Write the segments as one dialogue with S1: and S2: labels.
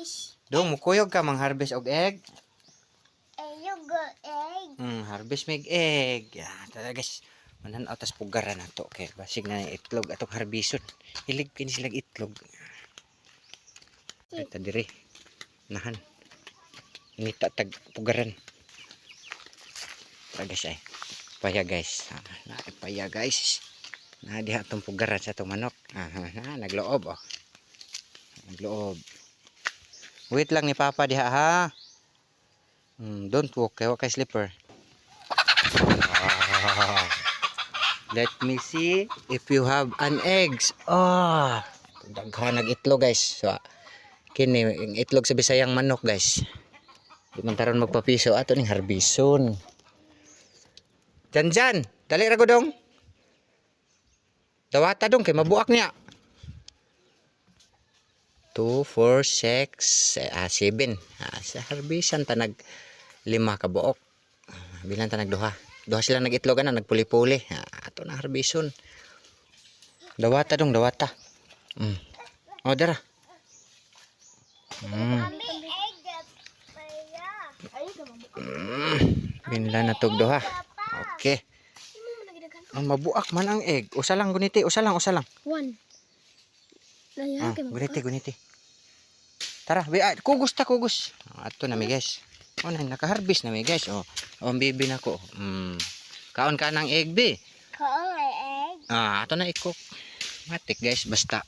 S1: harvest.
S2: Dong mukuyog ka mang harvest og egg.
S1: Ayog egg.
S2: Harvest mig egg. Tara guys. Manan atas pugaran nato kay basig na itlog atong harbison. Hilig kini sila itlog. Ito dire. Nahan. Inita tag pugaran. Tara guys ay. Paya guys. Paya guys. Na diha atong pugaran sa atong manok. Nagloob oh. Nagloob. Wait lang ni Papa diha ha. Don't walk kay wa kay slipper. Let me see if you have an eggs. Daghan nag-itlog guys. So, kini ang itlog sa Bisayang manok guys. Di man taron magpapiso ato ning harbison. Jan, dali ra ko dong. Dawata dong kay mabuak niya. 2, 4, 6, 7. Sa harbisan ta nag 5 ka buok. Bilang ta nag duha. Duha sila nag-itlog na nagpuli-puli. Ato na harbison. Dawata dong, dawata. O dara. Binla na tog duha. Okay. Mabuak man ang egg. Usa lang guniti, usa lang.
S1: 1.
S2: Guniti. Tara, kugos. Ato na mi guys. Naka-harvest na mi guys. Ang bibi na ko. Kaon ka ng egg be.
S1: Kaon egg.
S2: Ato na ikok. Matik guys, basta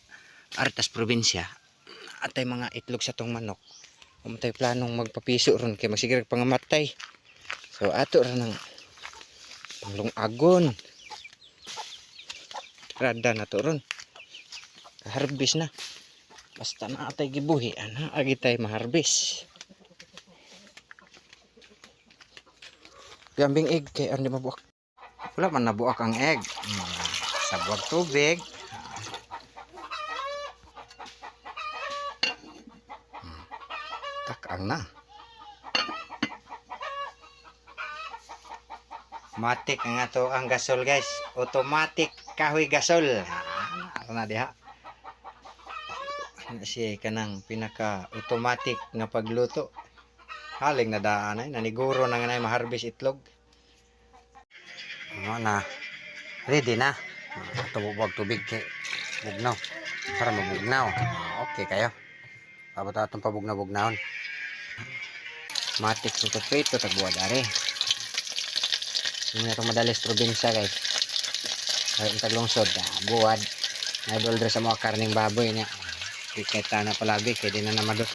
S2: artas probinsya. Atay mga itlog sa tong manok. Kung tayo planong magpapiso ron kay magsigirag pangamatay. So ato ra ng panglong-agon. Rada na to ron. Harvest na. Basta na atay gibuhi, agi tay maharbis. Gambing egg kay ano mabuak. Wala man nabuak ang egg. Sa buwag tubig. Takang na. Matik nga to ang gasol guys. Automatic kahoy gasol. Na diha. Kasi kanang pinaka automatic na pagluto. Haling na daan ay naniguro na nga ma-harvest itlog. Na. Ready na. Tubog tubig kay bugnaw. Para mabugnaw. Okay kayo. Abot atong pabugnaw-bugnawon. Matik sa prito tagbuwa dari. Ini itong madalis probinsya guys. Ay ang taglungsod. Buwad. Idol sa mga karning baboy niya. Kita na palabi kaya di na namadot.